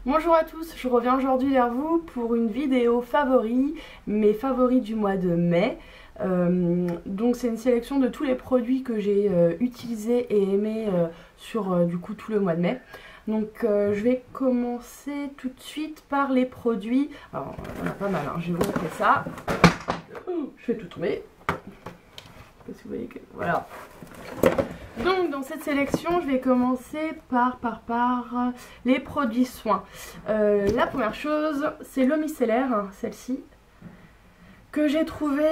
Bonjour à tous, je reviens aujourd'hui vers vous pour une vidéo favoris, mes favoris du mois de mai. Donc c'est une sélection de tous les produits que j'ai utilisés et aimés sur du coup tout le mois de mai. Donc je vais commencer tout de suite par les produits. Alors on a pas mal, hein. Je vais vous montrer ça. Je vais tout tomber. Parce que vous voyez que... Voilà. Donc dans cette sélection je vais commencer par les produits soins. La première chose c'est l'eau micellaire, hein, celle-ci, que j'ai trouvé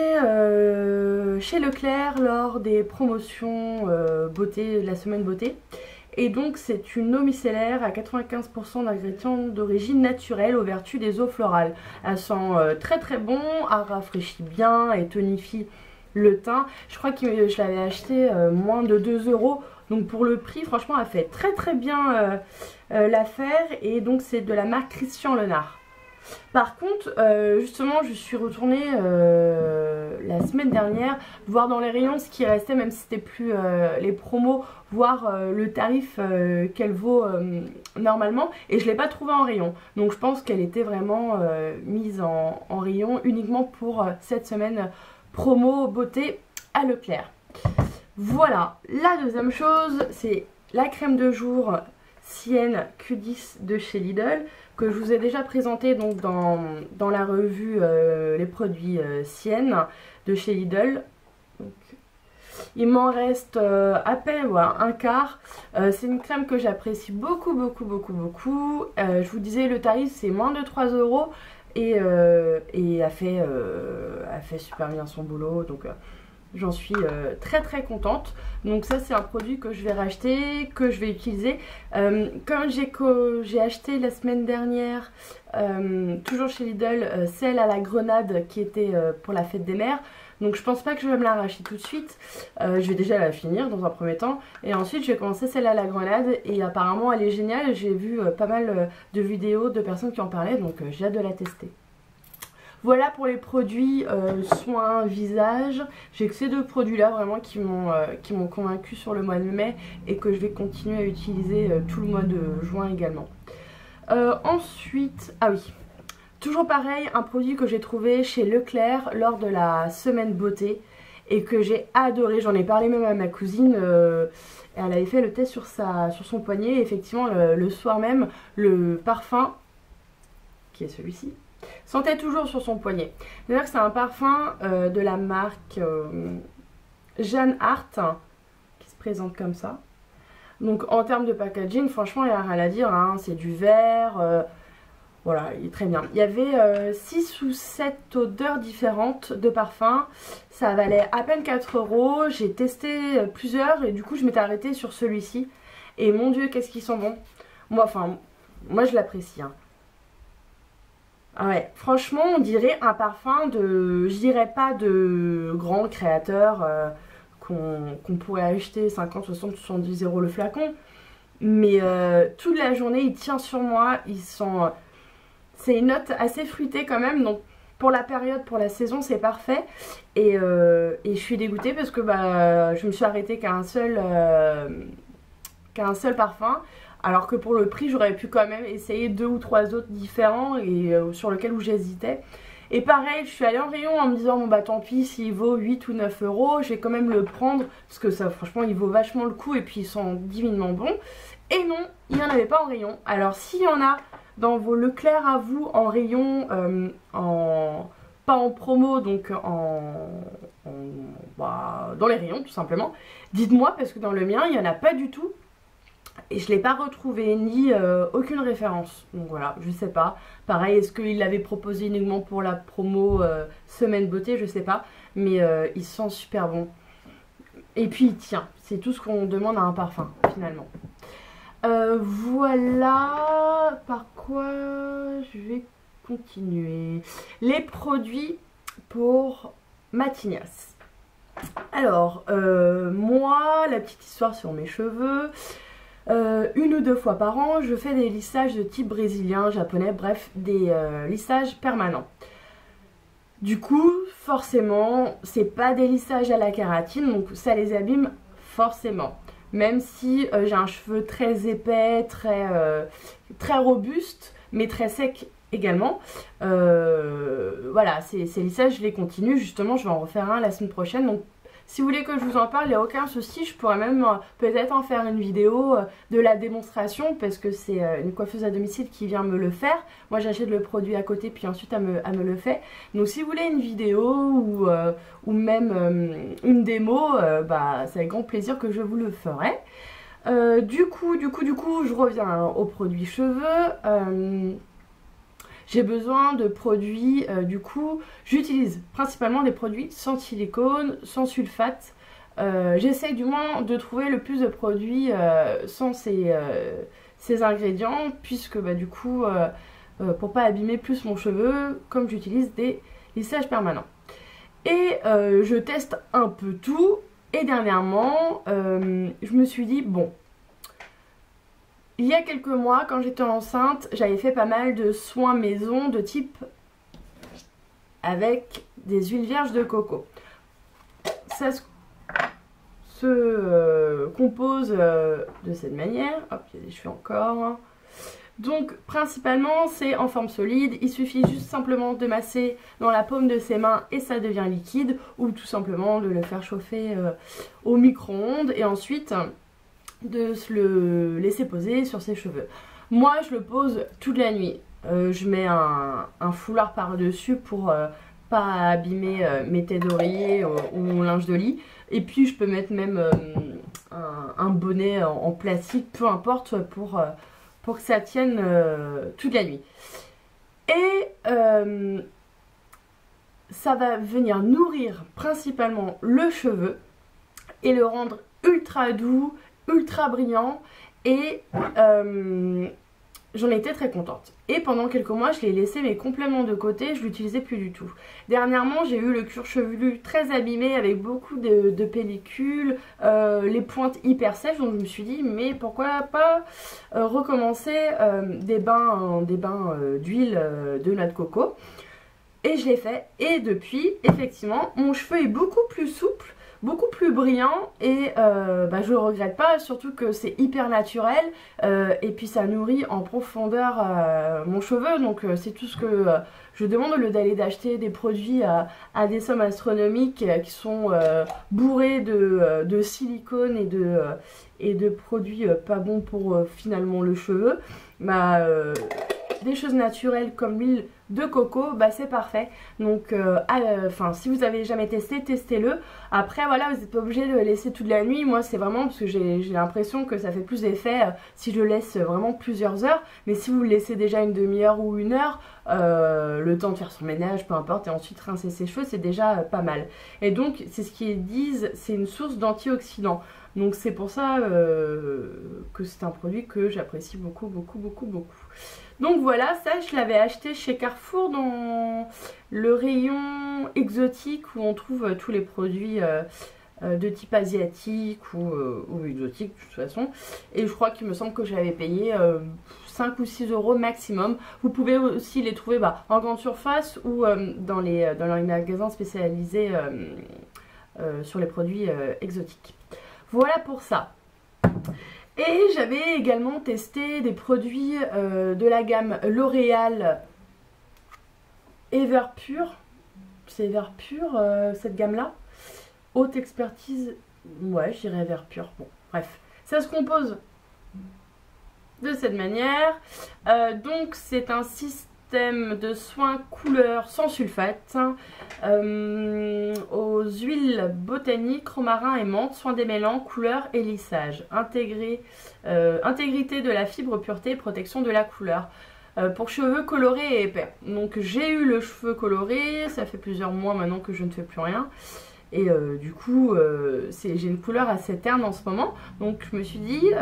chez Leclerc lors des promotions beauté, de la semaine beauté. Et donc c'est une eau micellaire à 95% d'ingrédients d'origine naturelle aux vertus des eaux florales. Elle sent très très bon, elle rafraîchit bien et tonifie le teint. Je crois que je l'avais acheté moins de 2 €. Donc pour le prix, franchement, elle fait très très bien l'affaire. Et donc c'est de la marque Christian Lenard. Par contre, justement, je suis retournée la semaine dernière voir dans les rayons ce qui restait, même si c'était plus les promos, voir le tarif qu'elle vaut normalement. Et je ne l'ai pas trouvée en rayon. Donc je pense qu'elle était vraiment mise en rayon uniquement pour cette semaine promo beauté à Leclerc. Voilà, la deuxième chose, c'est la crème de jour Sienne Q10 de chez Lidl, que je vous ai déjà présenté donc dans la revue les produits Sienne de chez Lidl. Donc, il m'en reste à peine voilà, un quart. C'est une crème que j'apprécie beaucoup. Je vous disais, le tarif c'est moins de 3 € et elle fait super bien son boulot. Donc j'en suis très contente. Donc ça c'est un produit que je vais racheter, que je vais utiliser. Comme j'ai acheté la semaine dernière, toujours chez Lidl, celle à la grenade qui était pour la fête des mères. Donc je pense pas que je vais me la racheter tout de suite. Je vais déjà la finir dans un premier temps. Et ensuite je vais commencer celle à la grenade. Et apparemment elle est géniale. J'ai vu pas mal de vidéos de personnes qui en parlaient. Donc j'ai hâte de la tester. Voilà pour les produits soins visage. J'ai que ces deux produits là vraiment qui m'ont convaincu sur le mois de mai et que je vais continuer à utiliser tout le mois de juin également. Ensuite, ah oui, toujours pareil, un produit que j'ai trouvé chez Leclerc lors de la semaine beauté et que j'ai adoré. J'en ai parlé même à ma cousine. Elle avait fait le test sur son poignet. Et effectivement, le soir même, le parfum, qui est celui-ci, sentait toujours sur son poignet. D'ailleurs, c'est un parfum de la marque Jeanne Art qui se présente comme ça. Donc en termes de packaging, franchement, il n'y a rien à dire, hein. C'est du vert. Voilà, il est très bien. Il y avait 6 ou 7 odeurs différentes de parfums. Ça valait à peine 4 €. J'ai testé plusieurs et du coup je m'étais arrêtée sur celui-ci. Et mon Dieu, qu'est-ce qu'ils sont bons. Moi je l'apprécie, hein. Ah ouais, franchement on dirait un parfum de, je dirais pas de grands créateurs qu'on pourrait acheter 50, 60, 70 € le flacon. Mais toute la journée il tient sur moi, c'est une note assez fruitée quand même, donc pour la période, pour la saison c'est parfait. Et je suis dégoûtée parce que je me suis arrêtée qu'à un seul parfum. Alors que pour le prix, j'aurais pu quand même essayer 2 ou 3 autres différents et sur lesquels j'hésitais. Et pareil, je suis allée en rayon en me disant bon bah tant pis s'il vaut 8 ou 9 €, je vais quand même le prendre parce que ça franchement il vaut vachement le coup et puis ils sont divinement bons. Et non, il n'y en avait pas en rayon. Alors s'il y en a dans vos Leclerc à vous en rayon, pas en promo, donc dans les rayons tout simplement, dites-moi parce que dans le mien il n'y en a pas du tout. Et je ne l'ai pas retrouvé, ni aucune référence. Donc voilà, je sais pas. Pareil, est-ce qu'il l'avait proposé uniquement pour la promo semaine beauté, je sais pas. Mais il sent super bon. Et puis il tient. C'est tout ce qu'on demande à un parfum, finalement. Voilà. Par quoi je vais continuer. Les produits pour ma tignasse. Alors, moi, la petite histoire sur mes cheveux... 1 ou 2 fois par an, je fais des lissages de type brésilien, japonais, bref, des lissages permanents. Du coup, forcément, c'est pas des lissages à la kératine, donc ça les abîme forcément. Même si j'ai un cheveu très épais, très robuste, mais très sec également. Voilà, ces lissages je les continue, justement je vais en refaire un la semaine prochaine, donc si vous voulez que je vous en parle, il n'y a aucun souci, je pourrais même peut-être en faire une vidéo de la démonstration, parce que c'est une coiffeuse à domicile qui vient me le faire. Moi j'achète le produit à côté, puis ensuite elle me le fait. Donc si vous voulez une vidéo ou même une démo, bah, c'est avec grand plaisir que je vous le ferai. Du coup, je reviens aux produits cheveux. J'ai besoin de produits, du coup, j'utilise principalement des produits sans silicone, sans sulfate. J'essaye du moins de trouver le plus de produits sans ces ingrédients, puisque bah, du coup, pour pas abîmer plus mon cheveu, comme j'utilise des lissages permanents. Et je teste un peu tout, et dernièrement, je me suis dit, bon, il y a quelques mois, quand j'étais enceinte, j'avais fait pas mal de soins maison de type avec des huiles vierges de coco. Ça se compose de cette manière. Hop, il y a des cheveux encore. Donc principalement c'est en forme solide, il suffit juste simplement de masser dans la paume de ses mains et ça devient liquide, ou tout simplement de le faire chauffer au micro-ondes et ensuite de se le laisser poser sur ses cheveux. Moi je le pose toute la nuit, je mets un foulard par dessus pour pas abîmer mes têtes d'oreiller ou mon linge de lit, et puis je peux mettre même un bonnet en plastique, peu importe, pour que ça tienne toute la nuit. Et ça va venir nourrir principalement le cheveu et le rendre ultra doux, ultra brillant, et j'en étais très contente. Et pendant quelques mois je l'ai laissé mais complètement de côté, je l'utilisais plus du tout. Dernièrement j'ai eu le cuir chevelu très abîmé avec beaucoup de pellicules, les pointes hyper sèches, donc je me suis dit mais pourquoi pas recommencer des bains d'huile de noix de coco. Et je l'ai fait, et depuis effectivement mon cheveu est beaucoup plus souple, beaucoup plus brillant, et bah, je le regrette pas, surtout que c'est hyper naturel, et puis ça nourrit en profondeur mon cheveu, donc c'est tout ce que je demande, au lieu d'aller d'acheter des produits à des sommes astronomiques qui sont bourrés de silicone et de produits pas bons pour finalement le cheveu. Bah, des choses naturelles comme l'huile de coco, bah c'est parfait. Donc si vous avez jamais testé, testez-le. Après voilà, vous n'êtes pas obligé de le laisser toute la nuit. Moi c'est vraiment parce que j'ai l'impression que ça fait plus d'effet si je le laisse vraiment plusieurs heures. Mais si vous le laissez déjà une demi-heure ou une heure, le temps de faire son ménage, peu importe, et ensuite rincer ses cheveux, c'est déjà pas mal. Et donc c'est ce qu'ils disent, c'est une source d'antioxydants. Donc c'est pour ça que c'est un produit que j'apprécie beaucoup. Donc voilà, ça je l'avais acheté chez Carrefour dans le rayon exotique où on trouve tous les produits de type asiatique ou exotique de toute façon. Et je crois qu'il me semble que j'avais payé 5 ou 6 euros maximum. Vous pouvez aussi les trouver en grande surface ou dans les magasins spécialisés sur les produits exotiques. Voilà pour ça. Et j'avais également testé des produits de la gamme L'Oréal Everpure. C'est Everpure cette gamme là. Haute expertise. Ouais, je dirais Everpure. Bon, bref. Ça se compose de cette manière. Donc c'est un système de soins couleur sans sulfate, aux huiles botaniques, romarin et menthe, soins démêlants, couleur et lissage, intégrité de la fibre, pureté et protection de la couleur, pour cheveux colorés et épais. Donc j'ai eu le cheveu coloré, ça fait plusieurs mois maintenant que je ne fais plus rien. Et du coup, j'ai une couleur assez terne en ce moment. Donc je me suis dit,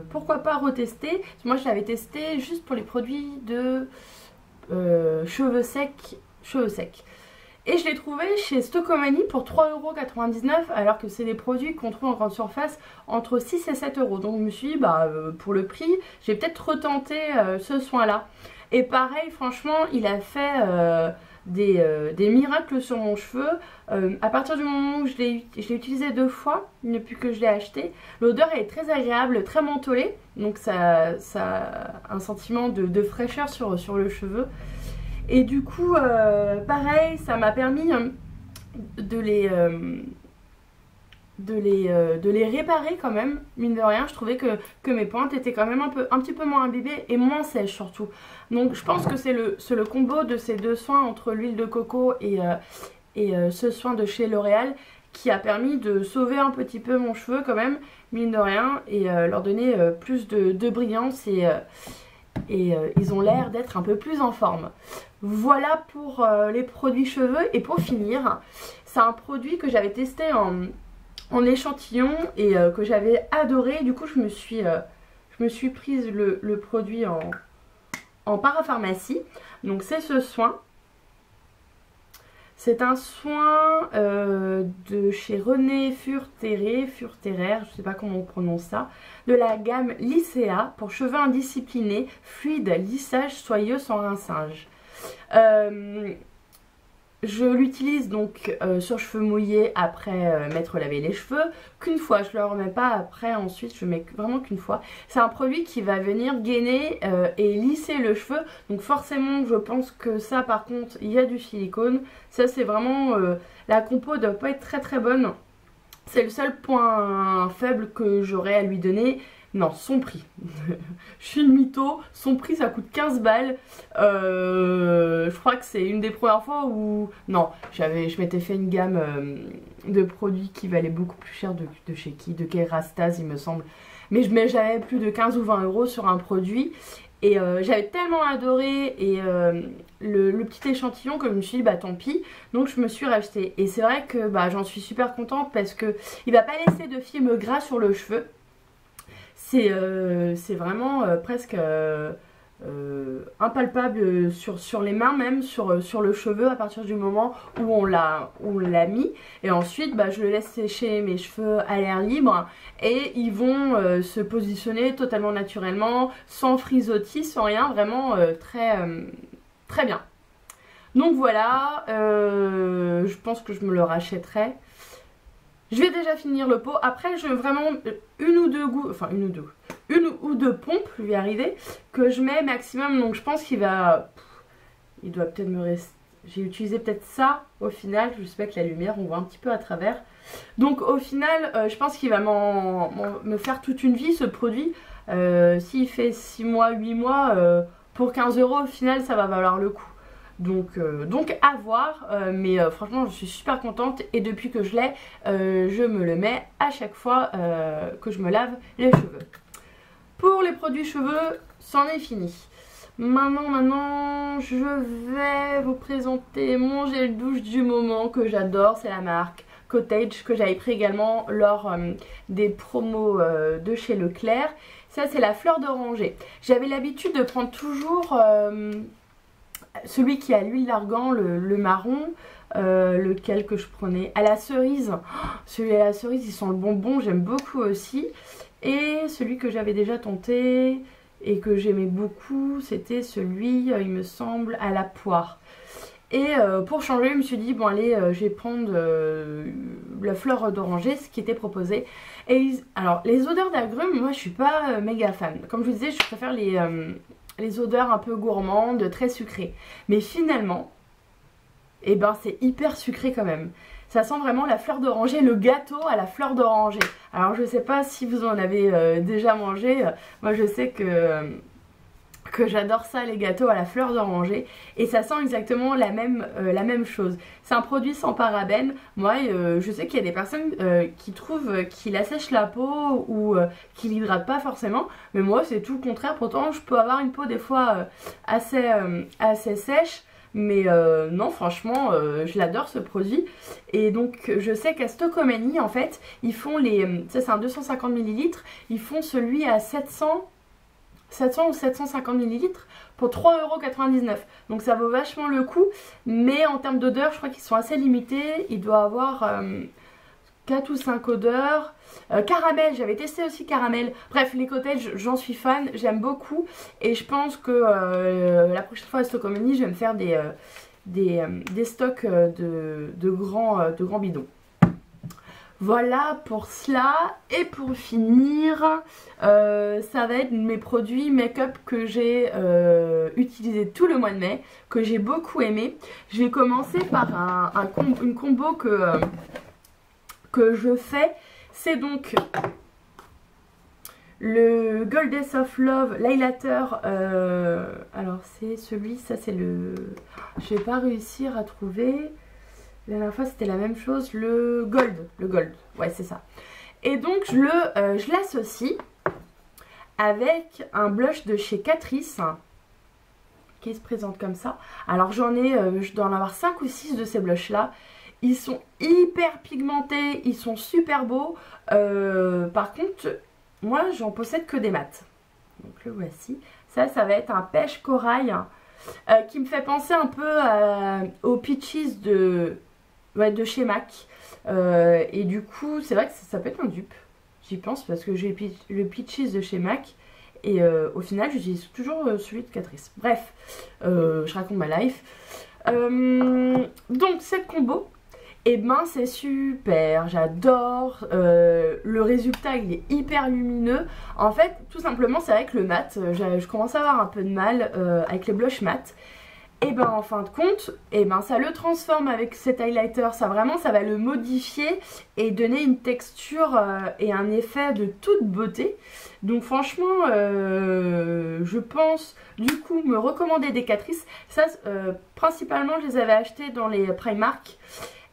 pourquoi pas retester. Moi je l'avais testé juste pour les produits de cheveux secs. Et je l'ai trouvé chez Stocomanie pour 3,99 € alors que c'est des produits qu'on trouve en grande surface entre 6 et 7 €. Donc je me suis dit, pour le prix, j'ai peut-être retenté ce soin là. Et pareil, franchement, il a fait des miracles sur mon cheveu. À partir du moment où je l'ai utilisé 2 fois, depuis que je l'ai acheté, l'odeur est très agréable, très mentholée, donc ça a un sentiment de fraîcheur sur le cheveu. Et du coup, pareil, ça m'a permis de les réparer quand même, mine de rien. Je trouvais que mes pointes étaient quand même un petit peu moins imbibées et moins sèches surtout. Donc je pense que c'est le combo de ces 2 soins entre l'huile de coco et ce soin de chez L'Oréal qui a permis de sauver un petit peu mon cheveu quand même, mine de rien, et leur donner plus de brillance et ils ont l'air d'être un peu plus en forme. Voilà pour les produits cheveux. Et pour finir, c'est un produit que j'avais testé en échantillon et que j'avais adoré. Du coup je me suis prise le produit en parapharmacie. Donc c'est ce soin. C'est un soin de chez René Furterer, je ne sais pas comment on prononce ça, de la gamme Lycea pour cheveux indisciplinés, fluide, lissage soyeux sans rinçage. Je l'utilise donc sur cheveux mouillés après m'être lavé les cheveux, qu'une fois, je ne le remets pas après, ensuite je mets vraiment qu'une fois. C'est un produit qui va venir gainer et lisser le cheveu, donc forcément je pense que ça par contre il y a du silicone. Ça c'est vraiment, la compo doit pas être très très bonne. C'est le seul point faible que j'aurais à lui donner. Non, son prix. Je suis une mytho. Son prix, ça coûte 15 balles. Je crois que c'est une des premières fois où... Non, je m'étais fait une gamme de produits qui valaient beaucoup plus cher de chez qui? De Kerastase, il me semble. Mais j'avais plus de 15 ou 20 euros sur un produit. Et j'avais tellement adoré et le petit échantillon que je me suis dit bah tant pis, donc je me suis racheté. Et c'est vrai que bah, j'en suis super contente parce que il va pas laisser de film gras sur le cheveu. C'est vraiment presque impalpable sur les mains, même sur le cheveu à partir du moment où on l'a mis. Et ensuite bah, je le laisse sécher mes cheveux à l'air libre et ils vont se positionner totalement naturellement, sans frisottis, sans rien, vraiment très bien. Donc voilà, je pense que je me le rachèterai. Je vais déjà finir le pot. Après, je veux vraiment une ou deux pompes, je vais y arriver, que je mets maximum. Donc je pense il doit peut-être me rester. J'ai utilisé peut-être ça au final. Je sais pas que la lumière, on voit un petit peu à travers. Donc au final, je pense qu'il va me faire toute une vie ce produit. S'il fait 6 mois, 8 mois, pour 15 euros au final, ça va valoir le coup. Donc à voir, mais franchement je suis super contente et depuis que je l'ai, je me le mets à chaque fois que je me lave les cheveux. Pour les produits cheveux, c'en est fini. Maintenant je vais vous présenter mon gel douche du moment que j'adore, c'est la marque Cottage que j'avais pris également lors des promos de chez Leclerc. Ça c'est la fleur d'oranger. J'avais l'habitude de prendre toujours... celui qui a l'huile d'argan, le marron, lequel que je prenais à la cerise. Oh, celui à la cerise, il sent le bonbon, j'aime beaucoup aussi. Et celui que j'avais déjà tenté et que j'aimais beaucoup, c'était celui, il me semble, à la poire. Et pour changer, je me suis dit, bon allez, je vais prendre la fleur d'oranger, ce qui était proposé. Et alors, les odeurs d'agrumes, moi je suis pas méga fan. Comme je vous disais, je préfère les odeurs un peu gourmandes, très sucrées. Mais finalement, eh ben, c'est hyper sucré quand même. Ça sent vraiment la fleur d'oranger, le gâteau à la fleur d'oranger. Alors je sais pas si vous en avez déjà mangé. Moi je sais que j'adore ça, les gâteaux à la fleur d'oranger. Et ça sent exactement la même chose. C'est un produit sans parabènes. Moi je sais qu'il y a des personnes qui trouvent qu'il assèche la peau ou qu'il hydrate pas forcément. Mais moi c'est tout le contraire. Pourtant je peux avoir une peau des fois assez sèche. Mais non, franchement, je l'adore ce produit. Et donc, je sais qu'à Stocomanie, en fait, ils font ça c'est un 250 ml. Ils font celui à 700 ou 750 ml pour 3,99 €. Donc, ça vaut vachement le coup. Mais en termes d'odeur, je crois qu'ils sont assez limités. Il doit avoir 4 ou 5 odeurs. Caramel, j'avais testé aussi caramel. Bref, les cottages, j'en suis fan, j'aime beaucoup. Et je pense que la prochaine fois à Stocomanie, je vais me faire des stocks de grands bidons. Voilà pour cela. Et pour finir, ça va être mes produits make-up que j'ai utilisé tout le mois de mai, que j'ai beaucoup aimé. Je vais commencer par une combo que je fais. C'est donc le Goddess of Love l'highlighter. Alors c'est celui, ça c'est le... Je vais pas réussir à trouver... La dernière fois c'était la même chose, le gold, ouais c'est ça. Et donc je l'associe avec un blush de chez Catrice qui se présente comme ça. Alors je dois en avoir 5 ou 6 de ces blushs là. Ils sont hyper pigmentés, ils sont super beaux. Par contre, moi j'en possède que des mats. Donc le voici. Ça va être un pêche corail qui me fait penser un peu aux Peaches de chez MAC. Et du coup, c'est vrai que ça peut être un dupe. J'y pense parce que j'ai le Peaches de chez MAC. Et au final, j'utilise toujours celui de Catrice. Bref, je raconte ma life. Donc, cette combo, et ben c'est super, j'adore. Le résultat, il est hyper lumineux. En fait, tout simplement, c'est vrai que le mat, je commence à avoir un peu de mal avec les blushs mat. Et ben en fin de compte, et ben ça le transforme avec cet highlighter, ça va le modifier et donner une texture et un effet de toute beauté. Donc franchement, je pense du coup me recommander des Catrice. Ça, principalement, je les avais achetés dans les Primark.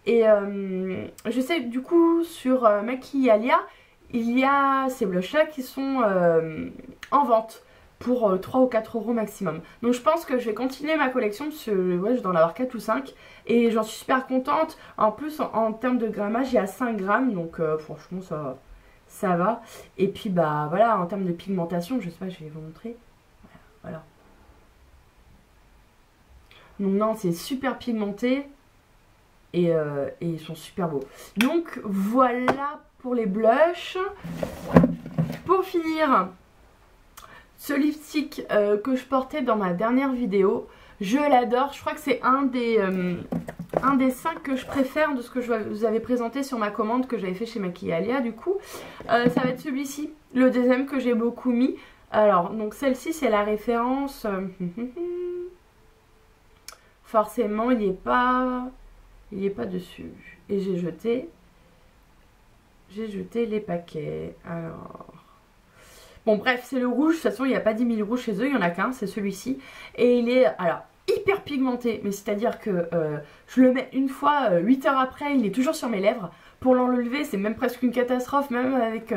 Et je sais du coup sur Maquillalia, il y a ces blushs là qui sont en vente pour 3 ou 4 euros maximum. Donc je pense que je vais continuer ma collection parce que ouais, je dois en avoir 4 ou 5 et j'en suis super contente. En plus en termes de grammage il y a 5 grammes donc franchement ça va. Et puis bah voilà, en termes de pigmentation, je sais pas, je vais vous montrer. Voilà. Donc non, c'est super pigmenté et ils sont super beaux. Donc voilà pour les blushs. Pour finir, ce lipstick que je portais dans ma dernière vidéo, je l'adore. Je crois que c'est un des 5 que je préfère de ce que je vous avais présenté sur ma commande que j'avais fait chez Maquillalia du coup. Ça va être celui-ci, le deuxième que j'ai beaucoup mis. Alors, donc celle-ci c'est la référence. Forcément, il n'est pas dessus. Et j'ai jeté les paquets. Alors... Bon bref, c'est le rouge, de toute façon il n'y a pas 10 000 rouges chez eux, il n'y en a qu'un, c'est celui-ci. Et il est alors hyper pigmenté, mais c'est-à-dire que je le mets une fois, 8 heures après, il est toujours sur mes lèvres. Pour l'enlever, c'est même presque une catastrophe, même avec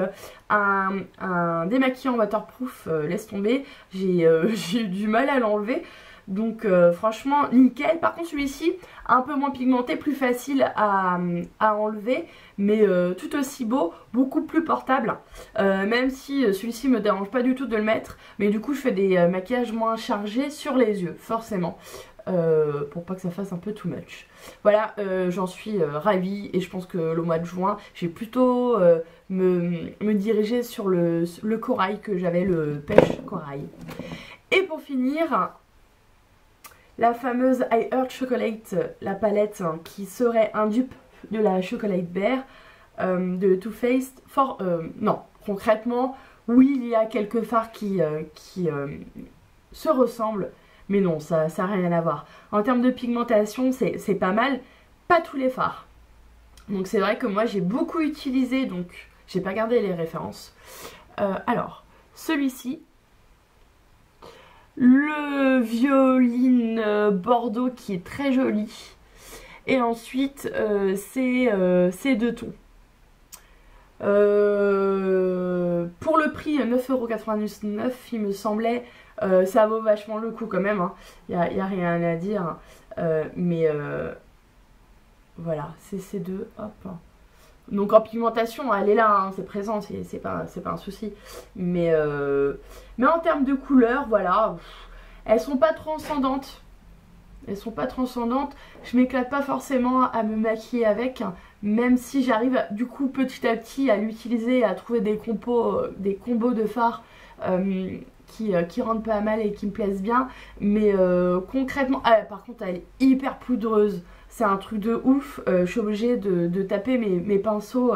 un démaquillant waterproof, laisse tomber, j'ai eu du mal à l'enlever. Donc franchement nickel. Par contre celui-ci un peu moins pigmenté, plus facile à enlever, mais tout aussi beau, beaucoup plus portable, même si celui-ci me dérange pas du tout de le mettre, mais du coup je fais des maquillages moins chargés sur les yeux forcément, pour pas que ça fasse un peu too much. Voilà, j'en suis ravie et je pense que le mois de juin j'ai plutôt me diriger sur le corail, que j'avais le pêche corail. Et pour finir, la fameuse I Heart Chocolate, la palette qui serait un dupe de la Chocolate Bear de Too Faced. Non, concrètement, oui, il y a quelques fards qui se ressemblent, mais non, ça n'a rien à voir. En termes de pigmentation, c'est pas mal, pas tous les fards. Donc c'est vrai que moi j'ai beaucoup utilisé, donc j'ai pas gardé les références. Alors, celui-ci, le violine bordeaux qui est très joli, et ensuite ces deux tons. Pour le prix 9,99 €, il me semblait, ça vaut vachement le coup quand même, hein. Y a rien à dire, mais voilà, c'est ces deux, hop. Donc en pigmentation, elle est là, hein, c'est présent, c'est pas un souci. Mais en termes de couleurs, voilà, elles sont pas transcendantes. Elles sont pas transcendantes. Je m'éclate pas forcément à me maquiller avec, hein, même si j'arrive du coup petit à petit à l'utiliser, à trouver des combos de fards qui rendent pas mal et qui me plaisent bien. Mais concrètement, par contre elle est hyper poudreuse. C'est un truc de ouf. Je suis obligée de taper mes pinceaux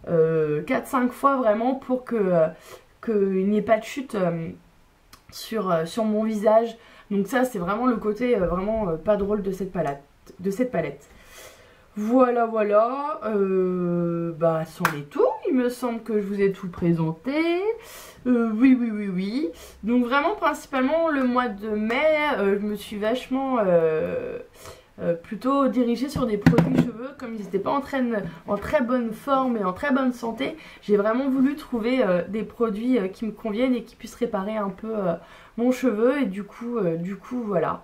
4-5 fois vraiment pour qu'il n'y ait pas de chute sur mon visage. Donc ça c'est vraiment le côté vraiment pas drôle de cette palette. Voilà, voilà, bah c'en est tout, il me semble que je vous ai tout présenté, oui. Donc vraiment principalement le mois de mai, je me suis vachement plutôt dirigée sur des produits cheveux, comme ils n'étaient pas en très bonne forme et en très bonne santé. J'ai vraiment voulu trouver des produits qui me conviennent et qui puissent réparer un peu mon cheveu, et du coup voilà.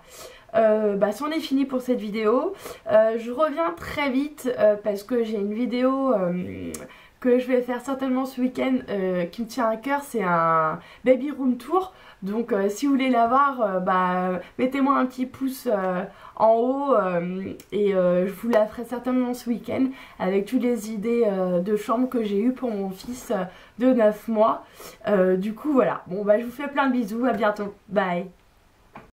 Bah c'en est fini pour cette vidéo. Je reviens très vite parce que j'ai une vidéo que je vais faire certainement ce week-end qui me tient à cœur. C'est un baby room tour. Donc si vous voulez la voir, bah mettez-moi un petit pouce en haut et je vous la ferai certainement ce week-end avec toutes les idées de chambre que j'ai eues pour mon fils de 9 mois. Du coup voilà, bon bah je vous fais plein de bisous, à bientôt, bye.